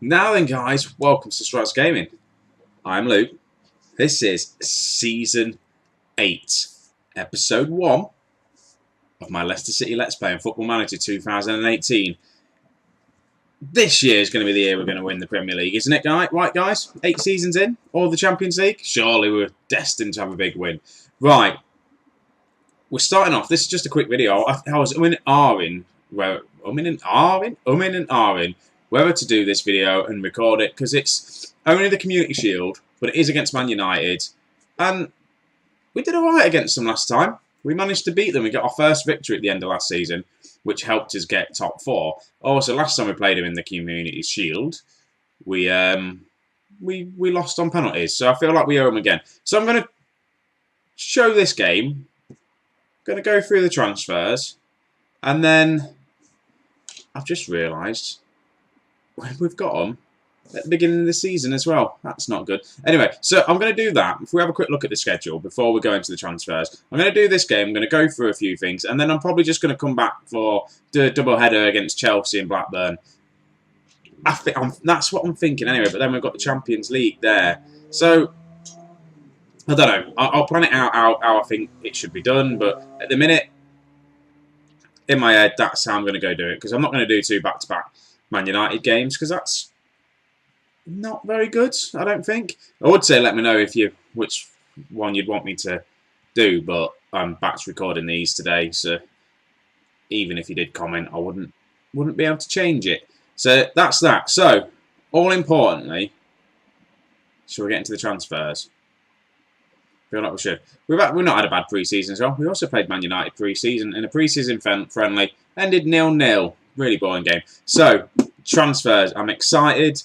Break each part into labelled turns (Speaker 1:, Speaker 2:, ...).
Speaker 1: Now then, guys, welcome to Strasz Gaming. I'm Luke. This is Season 8, Episode 1 of my Leicester City Let's Play in Football Manager 2018. This year is going to be the year we're going to win the Premier League, isn't it, right, guys? 8 seasons in, all the Champions League. Surely we're destined to have a big win. Right, we're starting off. This is just a quick video. I was umming and ahhing whether to do this video and record it, because it's only the Community Shield, but it is against Man United, and we did alright against them last time. We managed to beat them. We got our first victory at the end of last season, which helped us get top 4. Also, last time we played them in the Community Shield, we lost on penalties, so I feel like we owe them again. So I'm going to show this game, going to go through the transfers, and then I've just realised we've got them at the beginning of the season as well. That's not good. Anyway, so I'm going to do that. If we have a quick look at the schedule before we go into the transfers, I'm going to do this game. I'm going to go through a few things, and then I'm probably just going to come back for the double header against Chelsea and Blackburn. That's what I'm thinking anyway, but then we've got the Champions League there. So, I don't know. I'll plan it out how I think it should be done, but at the minute, in my head, that's how I'm going to go do it, because I'm not going to do 2 back-to-back Man United games, because that's not very good, I don't think. I would say let me know which one you'd want me to do, but I'm back to recording these today, so even if you did comment, I wouldn't be able to change it. So that's that. So, all importantly, shall we get into the transfers? I feel like we should. We've not had a bad pre-season as well. We also played Man United pre-season in a pre-season friendly. Ended 0-0. Really boring game. So, transfers. I'm excited.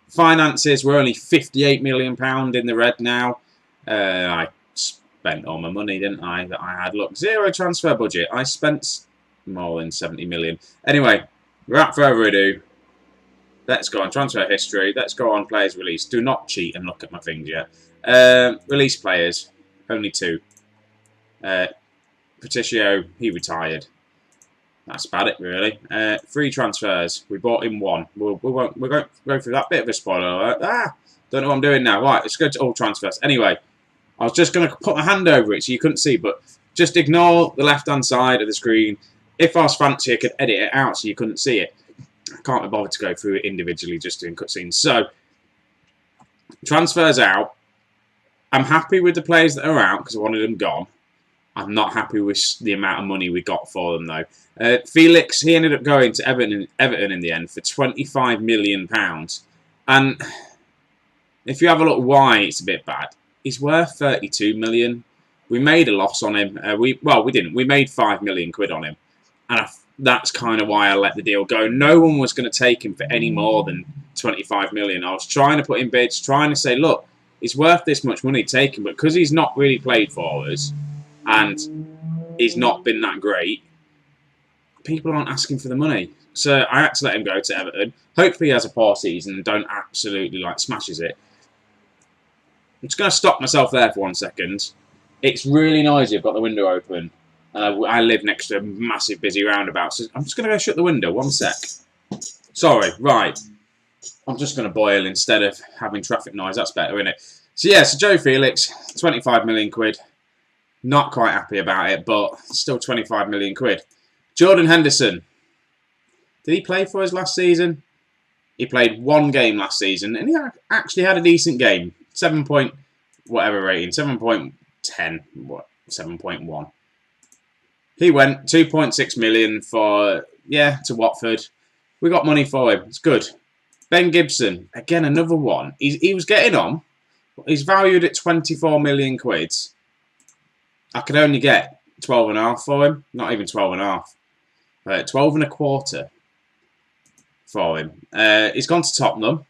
Speaker 1: Finances. We're only £58 million in the red now. I spent all my money, didn't I? That I had. Look, 0 transfer budget. I spent more than 70 million. Anyway, without further ado, let's go on transfer history. Let's go on players released. Do not cheat and look at my things yet. Release players. Only 2. Patricio, he retired. That's about it, really. 3 transfers. We bought in 1. We're going to go through that bit of a spoiler alert. Don't know what I'm doing now. Right, let's go to all transfers. Anyway, I was just going to put my hand over it so you couldn't see, but just ignore the left-hand side of the screen. If I was fancy, I could edit it out so you couldn't see it. I can't be bothered to go through it individually, just doing cutscenes. So, transfers out. I'm happy with the players that are out because I wanted them gone. I'm not happy with the amount of money we got for them, though. Felix, he ended up going to Everton in the end for £25 million. And if you have a look why it's a bit bad, he's worth 32 million. We made a loss on him. We didn't. We made £5 million on him. And that's kind of why I let the deal go. No one was going to take him for any more than 25 million. I was trying to put in bids, trying to say, look, he's worth this much money, take him. But because he's not really played for us, and he's not been that great, people aren't asking for the money. So I had to let him go to Everton. Hopefully he has a poor season and don't absolutely smashes it. I'm just going to stop myself there for 1 second. It's really noisy. I've got the window open. I live next to a massive busy roundabout, so I'm just going to go shut the window. 1 sec. Sorry, right. I'm just going to boil instead of having traffic noise. That's better, isn't it? So yeah, so Joe Felix, 25 million quid. Not quite happy about it, but still 25 million quid. Jordan Henderson. Did he play for us last season? He played 1 game last season, and he actually had a decent game. 7 point whatever rating. 7.10. 7.1. He went 2.6 million for, to Watford. We got money for him. It's good. Ben Gibson. Again, another one. He was getting on. He's valued at 24 million quid. I could only get 12.5 for him. Not even 12.5. 12 and a quarter for him. He's gone to Tottenham,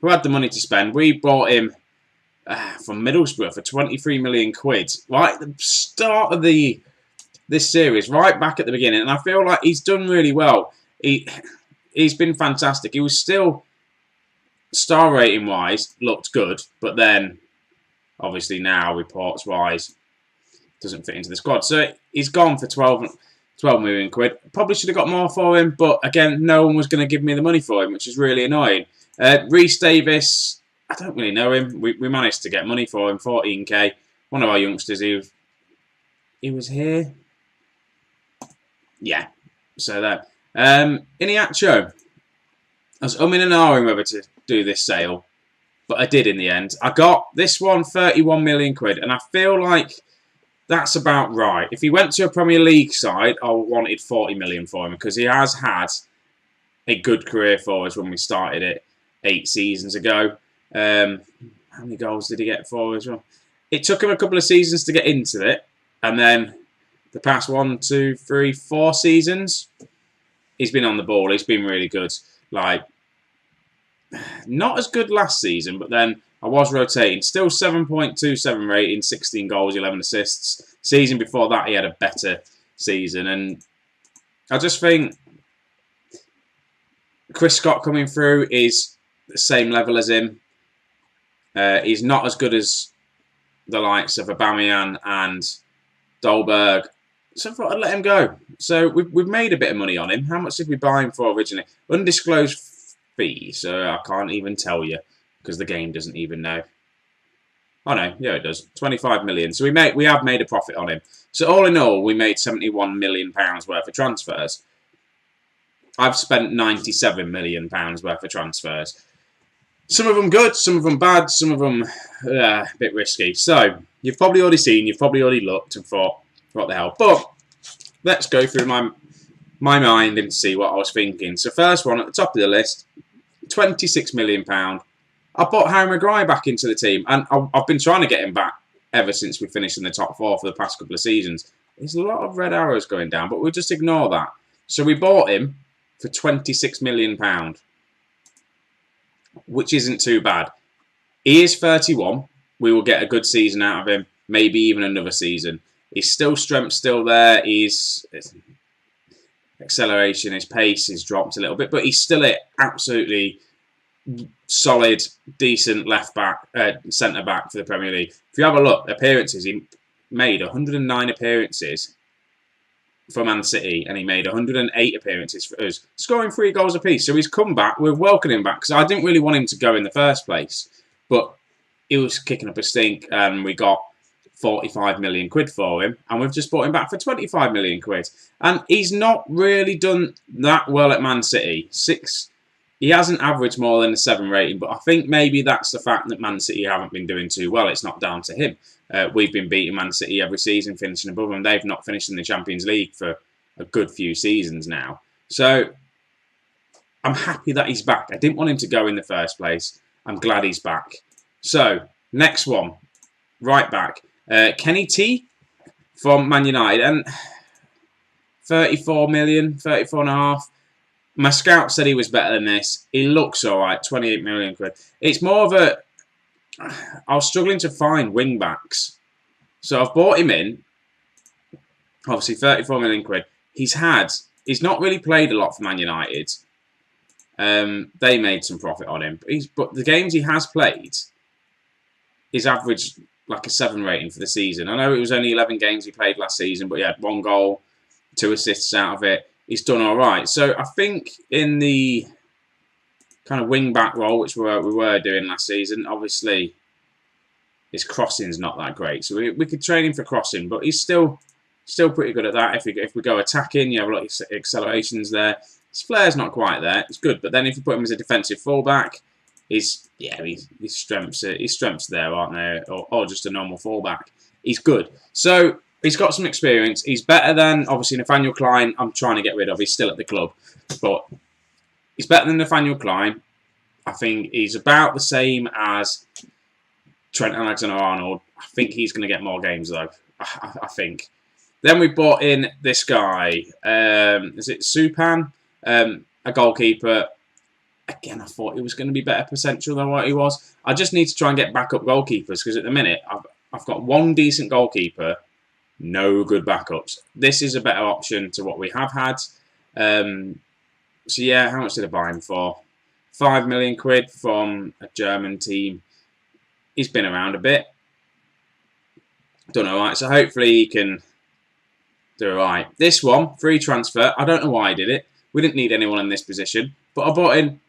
Speaker 1: who had the money to spend. We bought him from Middlesbrough for 23 million quid. Right at the start of this series, right back at the beginning. And I feel like he's done really well. He's been fantastic. He was still, star rating wise, looked good. But then, obviously now, reports wise, doesn't fit into the squad. So he's gone for 12 million quid. Probably should have got more for him, but again, no one was going to give me the money for him, which is really annoying. Reece Davis, I don't really know him. We managed to get money for him, 14k. One of our youngsters, he was here. Yeah, so that. Iniacho, I was umming and ahhing whether to do this sale, but I did in the end. I got this one, 31 million quid, and I feel like that's about right. If he went to a Premier League side, I wanted 40 million for him because he has had a good career for us when we started it 8 seasons ago. How many goals did he get for us? Well, it took him a couple of seasons to get into it, and then the past 1, 2, 3, 4 seasons, he's been on the ball. He's been really good. Like, not as good last season, but then I was rotating. Still 7.27 rating, 16 goals, 11 assists. Season before that, he had a better season. And I just think Chris Scott coming through is the same level as him. He's not as good as the likes of Aubameyang and Dolberg. So I thought I'd let him go. So we've made a bit of money on him. How much did we buy him for originally? Undisclosed fee, so I can't even tell you because the game doesn't even know. Oh no, yeah it does. 25 million. So we have made a profit on him. So all in all, we made 71 million pounds worth of transfers. I've spent 97 million pounds worth of transfers. Some of them good, some of them bad, some of them a bit risky. So you've probably already seen, you've probably already looked and thought, what the hell? But let's go through my mind and see what I was thinking. So first one at the top of the list, £26 million. I bought Harry Maguire back into the team, and I've been trying to get him back ever since we finished in the top 4 for the past couple of seasons. There's a lot of red arrows going down, but we'll just ignore that. So we bought him for £26 million, which isn't too bad. He is 31. We will get a good season out of him, maybe even another season. His strength's still there. His acceleration, his pace has dropped a little bit, but he's still an absolutely solid, decent left back, centre back for the Premier League. If you have a look, appearances, he made 109 appearances for Man City, and he made 108 appearances for us, scoring 3 goals apiece. So he's come back. We're welcoming him back because I didn't really want him to go in the first place, but he was kicking up a stink, and we got 45 million quid for him, and we've just bought him back for 25 million quid. And he's not really done that well at Man City. He hasn't averaged more than a 7 rating, but I think maybe that's the fact that Man City haven't been doing too well. It's not down to him. We've been beating Man City every season, finishing above them. They've not finished in the Champions League for a good few seasons now. So I'm happy that he's back. I didn't want him to go in the first place. I'm glad he's back. So next one, right back. Kenny T from Man United, and 34 million, 34 and a half. My scout said he was better than this. He looks alright, 28 million quid. It's more of a... I was struggling to find wing backs. So I've bought him in. Obviously, 34 million quid. He's not really played a lot for Man United. They made some profit on him. But the games he has played, he's averaged like a 7 rating for the season. I know it was only 11 games he played last season, but he had 1 goal, 2 assists out of it. He's done all right. So I think in the kind of wing-back role, which we were doing last season, obviously his crossing's not that great. So we could train him for crossing, but he's still pretty good at that. If we go attacking, you have a lot of accelerations there. His flair's not quite there. It's good, but then if you put him as a defensive fullback, his strengths there, aren't there? Or just a normal fullback. He's good. So he's got some experience. He's better than, obviously, Nathaniel Klein. I'm trying to get rid of. He's still at the club. But he's better than Nathaniel Klein. I think he's about the same as Trent Alexander-Arnold. I think he's going to get more games, though. I think. Then we brought in this guy. Is it Supan? A goalkeeper. Again, I thought he was going to be better potential than what he was. I just need to try and get backup goalkeepers because at the minute, I've got 1 decent goalkeeper. No good backups. This is a better option to what we have had. So yeah, how much did I buy him for? 5 million quid from a German team. He's been around a bit. Done alright, so hopefully he can do alright. This one, free transfer. I don't know why I did it. We didn't need anyone in this position. But I bought in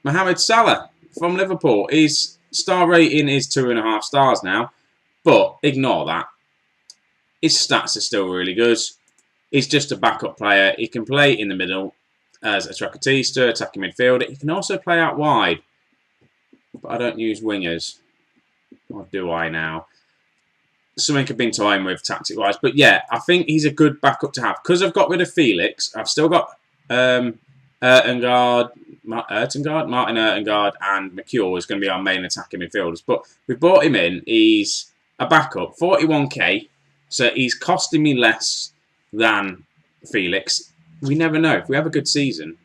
Speaker 1: Mohamed Salah from Liverpool. His star rating is 2.5 stars now, but ignore that. His stats are still really good. He's just a backup player. He can play in the middle as a trequartista, attacking midfielder. He can also play out wide, but I don't use wingers. Or do I now? Something I've been toying with tactic-wise. But yeah, I think he's a good backup to have. Because I've got rid of Felix, I've still got Martin Ertengard, and McCure is going to be our main attacking midfielders. But we brought him in. He's a backup, 41k. So he's costing me less than Felix. We never know. If we have a good season,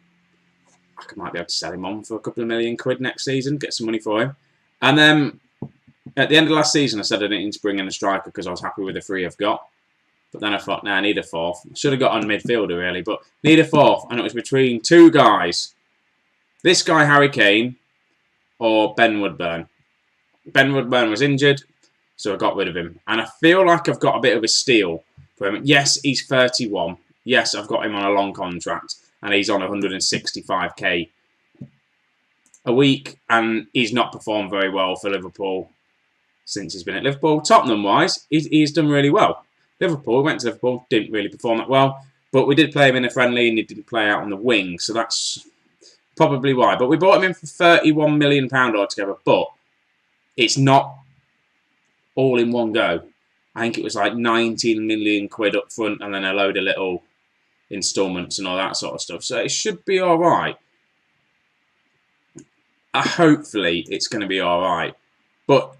Speaker 1: I might be able to sell him on for a couple of million quid next season, get some money for him. And then at the end of last season, I said I didn't need to bring in a striker because I was happy with the 3 I've got. But then I thought, nah, I need a 4th. Should have got on midfielder, really, but need a 4th. And it was between 2 guys. This guy, Harry Kane, or Ben Woodburn. Ben Woodburn was injured, so I got rid of him. And I feel like I've got a bit of a steal for him. Yes, he's 31. Yes, I've got him on a long contract. And he's on 165k a week. And he's not performed very well for Liverpool since he's been at Liverpool. Tottenham-wise, he's done really well. Liverpool, went to Liverpool, didn't really perform that well. But we did play him in a friendly and he didn't play out on the wing. So that's probably why. But we bought him in for £31 million altogether. But it's not all in one go. I think it was like 19 million quid up front and then a load of little instalments and all that sort of stuff. So it should be all right. Hopefully it's going to be all right. But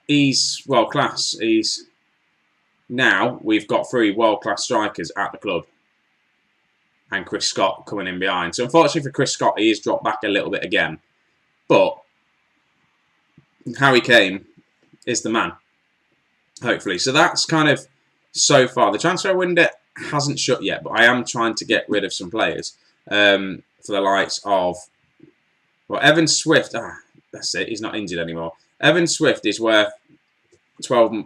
Speaker 1: he's world class. Now we've got 3 world class strikers at the club, and Chris Scott coming in behind. So unfortunately for Chris Scott, he has dropped back a little bit again. But Harry Kane is the man. Hopefully. So that's kind of so far. The transfer window hasn't shut yet, but I am trying to get rid of some players for the likes of, well, Evan Swift. That's it. He's not injured anymore. Evan Swift is worth 12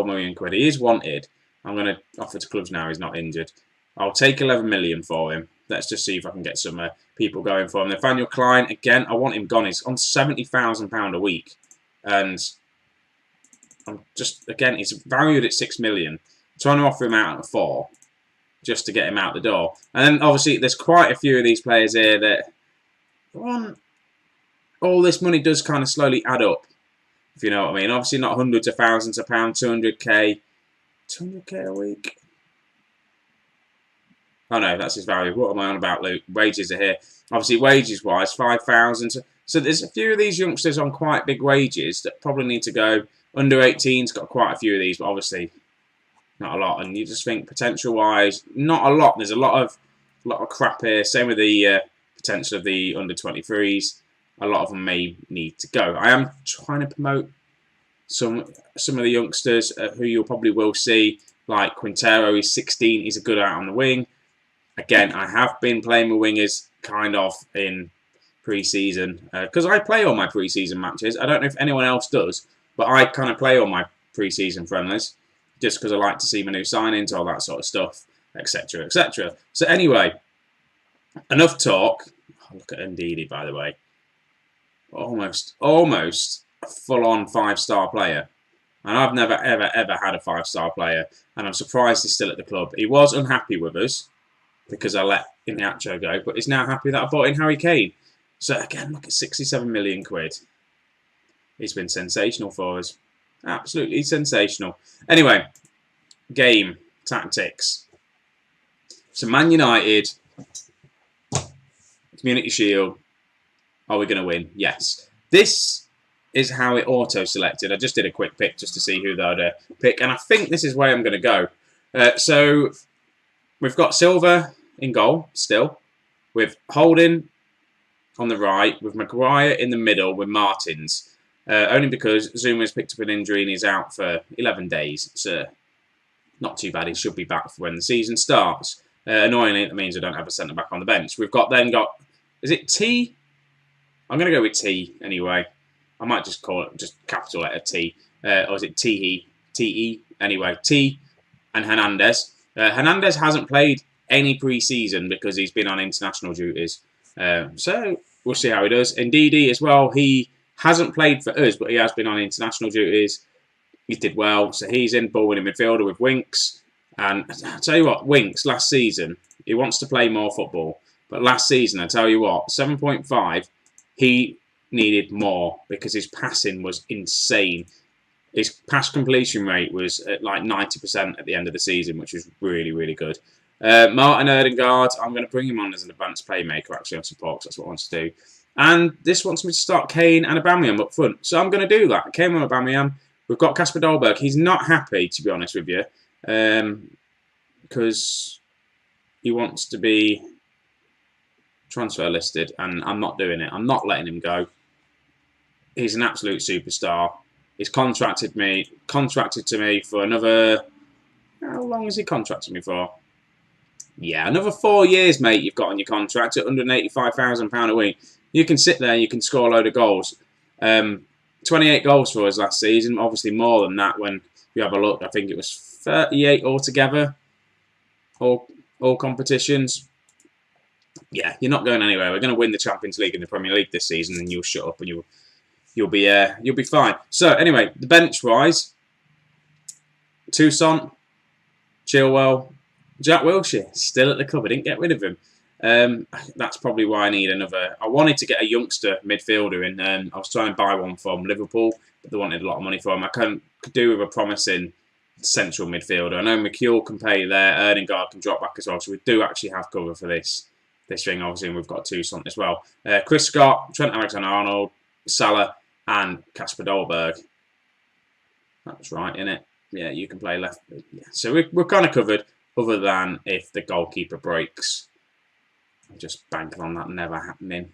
Speaker 1: million quid. He is wanted. I'm going to offer to clubs now. He's not injured. I'll take 11 million for him. Let's just see if I can get some people going for him. Nathaniel Klein, again, I want him gone. He's on £70,000 a week. And I'm just, again, he's valued at 6 million. I'm trying to offer him out at 4 just to get him out the door. And then, obviously, there's quite a few of these players here that all this money does kind of slowly add up, if you know what I mean. Obviously, not hundreds of thousands of pounds, 200k. 200k a week? Oh no, that's his value. What am I on about, Luke? Wages are here. Obviously, wages-wise, 5,000. So there's a few of these youngsters on quite big wages that probably need to go. Under 18's got quite a few of these, but obviously not a lot. And you just think potential-wise, not a lot. There's a lot of crap here. Same with the potential of the under 23s. A lot of them may need to go. I am trying to promote some of the youngsters who you probably will see, like Quintero. He's 16. He's a good out on the wing. Again, I have been playing with wingers kind of in pre-season because I play all my pre-season matches. I don't know if anyone else does, but I kind of play all my pre-season friendlies just because I like to see my new signings, all that sort of stuff, etc., etc. So anyway, enough talk. Oh, look at Ndidi, by the way. Almost a full-on 5-star player. And I've never, ever, ever had a 5-star player. And I'm surprised he's still at the club. He was unhappy with us because I let Iheanacho go, but he's now happy that I bought in Harry Kane. So again, look at 67 million quid. He's been sensational for us. Absolutely sensational. Anyway, game tactics. So Man United, Community Shield. Are we going to win? Yes. This is how it auto-selected. I just did a quick pick just to see who they'd pick. And I think this is where I'm going to go. So we've got Silva in goal still. With Holding on the right. With Maguire in the middle with Martins. Only because Zuma's picked up an injury and he's out for 11 days. So not too bad. He should be back for when the season starts. Annoyingly, that means I don't have a centre-back on the bench. We've got... Is it T? I'm going to go with T anyway. I might just call it just capital letter T. Or is it T-E? T-E? Anyway, T and Hernandez. Hernandez hasn't played any pre-season because he's been on international duties. So we'll see how he does. Ndidi as well, he hasn't played for us, but he has been on international duties. He did well, so he's in ball winning midfielder with Winks. And I tell you what, Winks last season, he wants to play more football. But last season, I tell you what, 7.5, he needed more because his passing was insane. His pass completion rate was at like 90% at the end of the season, which was really, really good. Martin Ødegaard, I'm going to bring him on as an advanced playmaker actually on support, because that's what I want to do. And this wants me to start Kane and Aubameyang up front. So I'm going to do that. Kane and Aubameyang. We've got Kasper Dolberg. He's not happy, to be honest with you, because he wants to be transfer listed, and I'm not doing it. I'm not letting him go. He's an absolute superstar. He's contracted to me for another... How long has he contracted me for? Yeah, another 4 years, mate, you've got on your contract at £185,000 a week. You can sit there and you can score a load of goals. 28 goals for us last season. Obviously more than that when you have a look. I think it was 38 altogether. All competitions. Yeah, you're not going anywhere. We're going to win the Champions League and the Premier League this season, and you'll shut up and you'll be fine. So anyway, the bench wise, Toussaint, Chilwell, Jack Wilshere still at the club. I didn't get rid of him. That's probably why I need another. I wanted to get a youngster midfielder in, and I was trying to buy one from Liverpool, but they wanted a lot of money for him. I could do with a promising central midfielder. I know McHugh can play there. Ødegaard can drop back as well, so we do actually have cover for this thing. Obviously, and we've got Toussaint as well. Chris Scott, Trent Alexander-Arnold, Salah, and Kasper Dolberg. That's right, innit? Yeah, you can play left. Yeah. So we're kind of covered, other than if the goalkeeper breaks. I'm just banking on that never happening.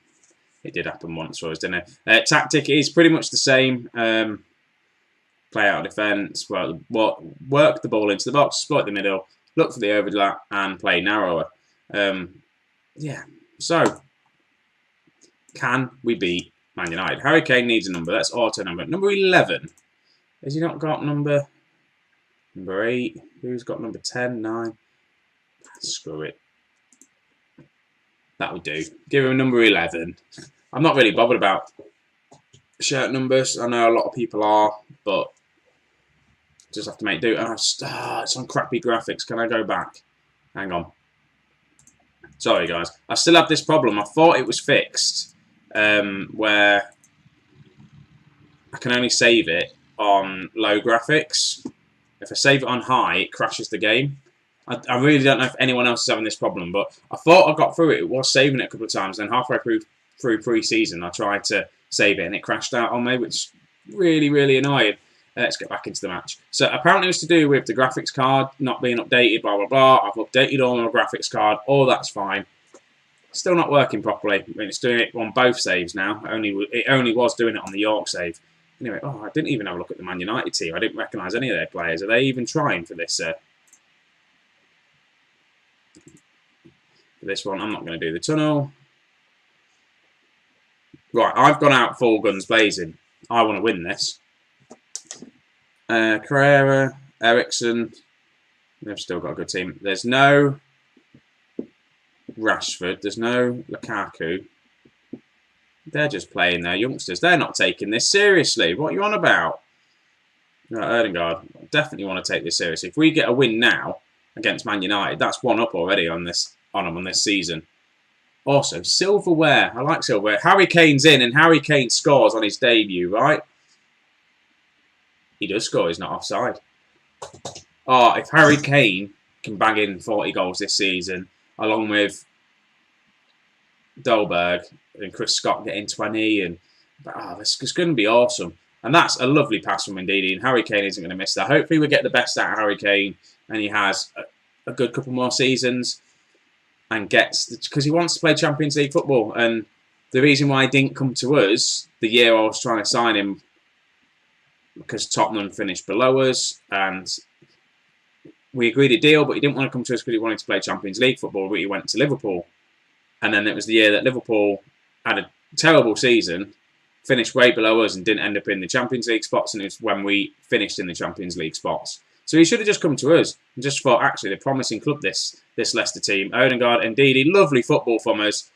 Speaker 1: It did happen once for us, didn't it? Tactic is pretty much the same. Play out of defence, work the ball into the box, exploit the middle, look for the overlap, and play narrower. Yeah, so can we beat Man United? Harry Kane needs a number. That's auto number. Number 11. Has he not got number 8? Who's got number 10, 9? Screw it. That would do. Give him number 11. I'm not really bothered about shirt numbers. I know a lot of people are, but just have to make do. Oh, it's on crappy graphics. Can I go back? Hang on. Sorry, guys. I still have this problem. I thought it was fixed, where I can only save it on low graphics. If I save it on high, it crashes the game. I really don't know if anyone else is having this problem, but I thought I got through it. It was saving it a couple of times. Then halfway through pre-season, I tried to save it and it crashed out on me, which is really, really annoying. Let's get back into the match. So apparently it was to do with the graphics card not being updated, blah, blah, blah. I've updated all my graphics card. All that's fine. Still not working properly. I mean, it's doing it on both saves now. It only was doing it on the York save. Anyway, I didn't even have a look at the Man United team. I didn't recognise any of their players. Are they even trying for this? For this one, I'm not going to do the tunnel. Right, I've gone out full guns blazing. I want to win this. Carrera, Ericsson. They've still got a good team. There's no Rashford. There's no Lukaku. They're just playing their youngsters. They're not taking this seriously. What are you on about? Ødegaard, definitely want to take this seriously. If we get a win now against Man United, that's one up already on them on this season. Also, silverware. I like silverware. Harry Kane's in, and Harry Kane scores on his debut, right? He does score. He's not offside. Oh, if Harry Kane can bang in 40 goals this season, along with Dolberg and Chris Scott getting 20, and it's going to be awesome. And that's a lovely pass from Ndidi, and Harry Kane isn't going to miss that. Hopefully we get the best out of Harry Kane, and he has a good couple more seasons, and because he wants to play Champions League football. And the reason why he didn't come to us the year I was trying to sign him, because Tottenham finished below us, and we agreed a deal, but he didn't want to come to us because he wanted to play Champions League football, but he went to Liverpool. And then it was the year that Liverpool had a terrible season, finished way below us and didn't end up in the Champions League spots, and it was when we finished in the Champions League spots. So he should have just come to us and just thought, actually, the promising club, this Leicester team. Ødegaard and Ndidi, lovely football from us.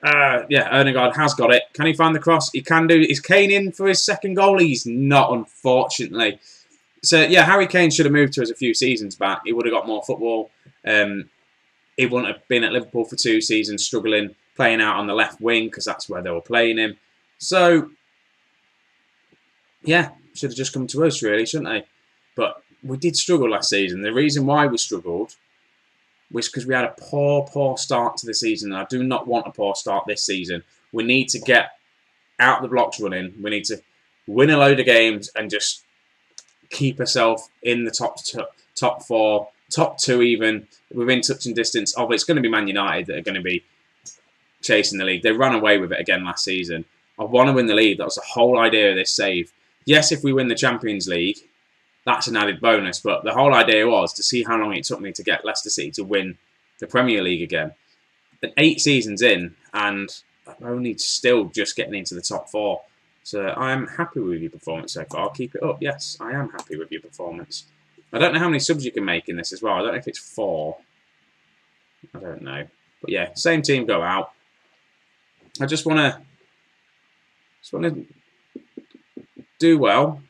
Speaker 1: Yeah, Erdegaard has got it. Can he find the cross? He can do. Is Kane in for his second goal? He's not, unfortunately. So, yeah, Harry Kane should have moved to us a few seasons back. He would have got more football. He wouldn't have been at Liverpool for 2 seasons, struggling, playing out on the left wing, because that's where they were playing him. So, yeah, should have just come to us, really, shouldn't they? But we did struggle last season. The reason why we struggled was because we had a poor start to the season. And I do not want a poor start this season. We need to get out the blocks running. We need to win a load of games and just keep ourselves in the top 4, top 2 even, within touch and distance of it's going to be Man United that are going to be chasing the league. They ran away with it again last season. I want to win the league. That was the whole idea of this save. Yes, if we win the Champions League, that's an added bonus, but the whole idea was to see how long it took me to get Leicester City to win the Premier League again. At 8 seasons in, and I'm only still just getting into the top 4. So I'm happy with your performance so far. Keep it up. Yes, I am happy with your performance. I don't know how many subs you can make in this as well. I don't know if it's 4. I don't know. But yeah, same team go out. I just want to do well.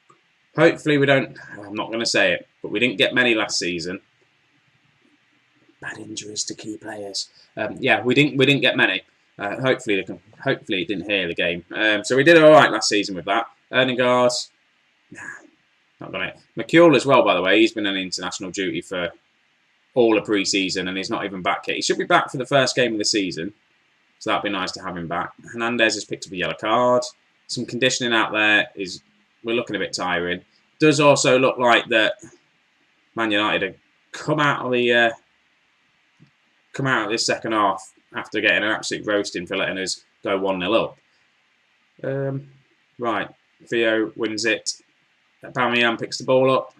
Speaker 1: Hopefully we don't. I'm not going to say it, but we didn't get many last season. Bad injuries to key players. Yeah, we didn't get many. Hopefully it didn't hear the game. So we did all right last season with that. Erdegaard, not got it. McCule as well, by the way. He's been on international duty for all of pre-season, and he's not even back yet. He should be back for the first game of the season, so that'd be nice to have him back. Hernandez has picked up a yellow card. Some conditioning out there is. We're looking a bit tiring. Does also look like that Man United have come out of this second half after getting an absolute roasting for letting us go 1-0 up. Right, Theo wins it. Aubameyang picks the ball up.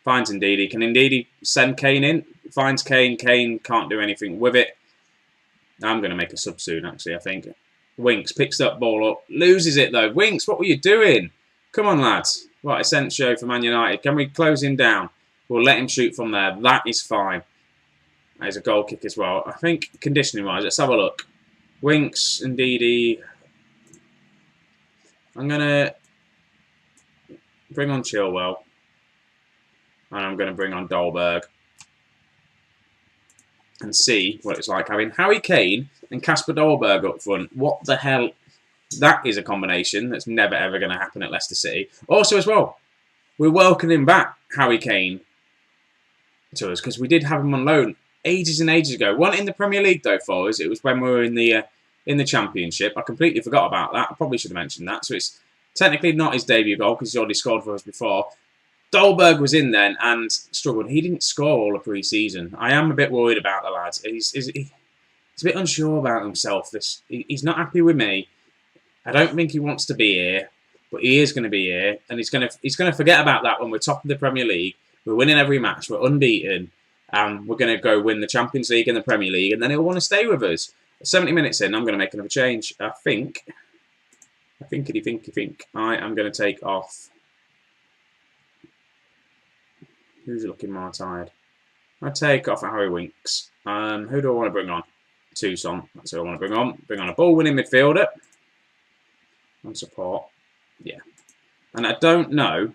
Speaker 1: Finds Ndidi. Can Ndidi send Kane in? Finds Kane. Kane can't do anything with it. I'm going to make a sub soon, actually, I think. Winks picks that ball up. Loses it, though. Winks, what were you doing? Come on, lads. Right, Asensio for Man United. Can we close him down? We'll let him shoot from there. That is fine. There's a goal kick as well. I think conditioning-wise, let's have a look. Winks, Ndidi. I'm going to bring on Chilwell. And I'm going to bring on Dolberg. And see what it's like having Harry Kane and Kasper Dolberg up front. What the hell? That is a combination that's never ever going to happen at Leicester City. Also as well, we're welcoming back Harry Kane to us because we did have him on loan ages and ages ago. One in the Premier League though for us. It was when we were in the Championship. I completely forgot about that. I probably should have mentioned that. So it's technically not his debut goal because he's already scored for us before. Dolberg was in then and struggled. He didn't score all of pre-season. I am a bit worried about the lads. He's a bit unsure about himself. He's not happy with me. I don't think he wants to be here, but he is going to be here, and he's going to forget about that when we're top of the Premier League. We're winning every match. We're unbeaten, and we're going to go win the Champions League and the Premier League, and then he'll want to stay with us. 70 minutes in, I'm going to make another change. I think. I am going to take off. Who's looking more tired? I take off Harry Winks. Who do I want to bring on? Tucson. That's who I want to bring on. Bring on a ball-winning midfielder. And support. Yeah. And I don't know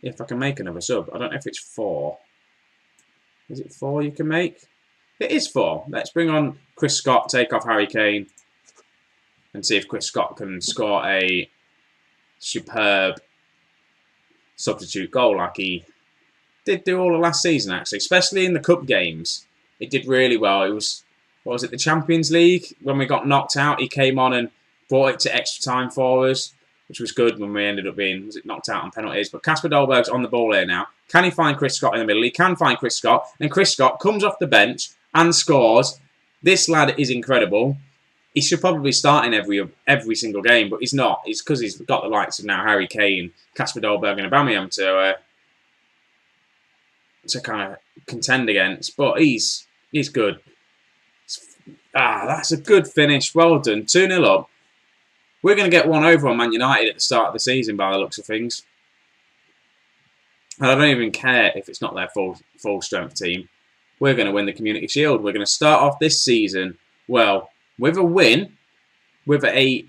Speaker 1: if I can make another sub. I don't know if it's 4. Is it 4 you can make? It is 4. Let's bring on Chris Scott, take off Harry Kane, and see if Chris Scott can score a superb substitute goal like he did do all of last season, actually, especially in the cup games. It did really well. It was, what was it, the Champions League? When we got knocked out, he came on and brought it to extra time for us, which was good when we ended up being, was it knocked out on penalties? But Kasper Dolberg's on the ball here now. Can he find Chris Scott in the middle? He can find Chris Scott. And Chris Scott comes off the bench and scores. This lad is incredible. He should probably start in every single game, but he's not. It's because he's got the likes of now Harry Kane, Kasper Dolberg and Aubameyang to kind of contend against. But he's good. That's a good finish. Well done. 2-0 up. We're going to get one over on Man United at the start of the season by the looks of things. And I don't even care if it's not their full strength team. We're going to win the Community Shield. We're going to start off this season well. with a win, with a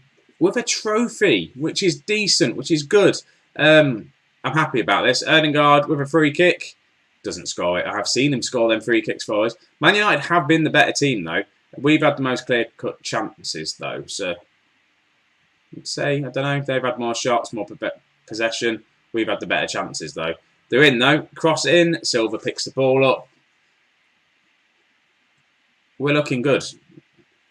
Speaker 1: trophy, which is decent, which is good. I'm happy about this. Erdegaard with a free kick. Doesn't score it. I have seen him score them free kicks for us. Man United have been the better team, though. We've had the most clear-cut chances, though. So, I'd say, I don't know, they've had more shots, more possession. We've had the better chances, though. They're in, though. Cross in. Silva picks the ball up. We're looking good.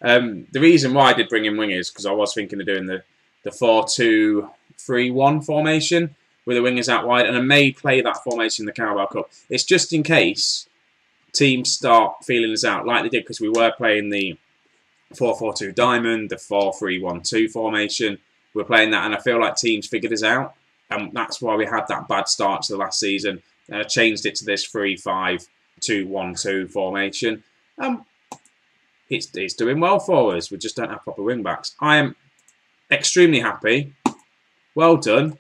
Speaker 1: The reason why I did bring in wingers, because I was thinking of doing the 4-2-3-1 formation with the wingers out wide, and I may play that formation in the Carabao Cup. It's just in case teams start feeling us out, like they did, because we were playing the 4-4-2 diamond, the 4-3-1-2 formation. We're playing that, and I feel like teams figured us out, and that's why we had that bad start to the last season. Changed it to this 3-5-2-1-2 formation. It's doing well for us. We just don't have proper wing backs. I am extremely happy. Well done.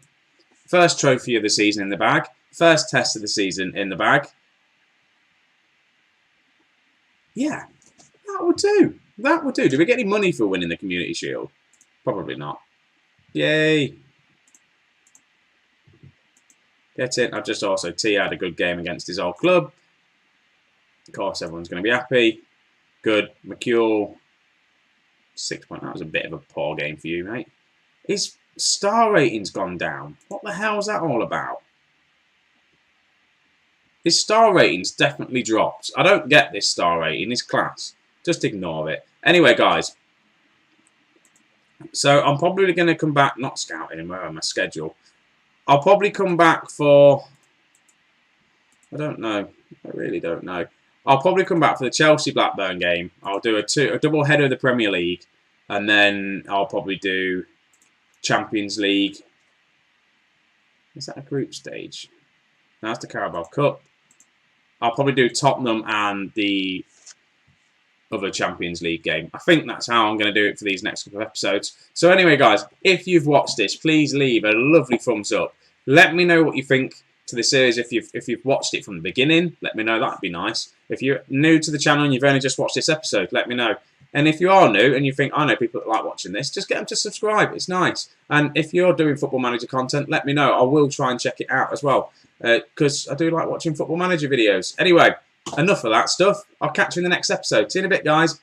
Speaker 1: First trophy of the season in the bag. First test of the season in the bag. Yeah, that would do. That would do. Do we get any money for winning the Community Shield? Probably not. Yay. Get it. I've just also T had a good game against his old club. Of course, everyone's going to be happy. Good. McCure. 6 point. That was a bit of a poor game for you, mate. His star rating's gone down. What the hell's that all about? His star rating's definitely dropped. I don't get this star rating. It's class. Just ignore it. Anyway, guys. So I'm probably going to come back. Not scouting. Where on my schedule? I'll probably come back for... I don't know. I really don't know. I'll probably come back for the Chelsea-Blackburn game. I'll do a double header of the Premier League. And then I'll probably do Champions League. Is that a group stage? No, that's the Carabao Cup. I'll probably do Tottenham and the other Champions League game. I think that's how I'm going to do it for these next couple of episodes. So anyway, guys, if you've watched this, please leave a lovely thumbs up. Let me know what you think to the series. If you've watched it from the beginning, let me know. That'd be nice. If you're new to the channel and you've only just watched this episode, let me know. And if you are new and you think, I know people that like watching this, just get them to subscribe. It's nice. And if you're doing Football Manager content, let me know. I will try and check it out as well. Because I do like watching Football Manager videos. Anyway, enough of that stuff. I'll catch you in the next episode. See you in a bit, guys.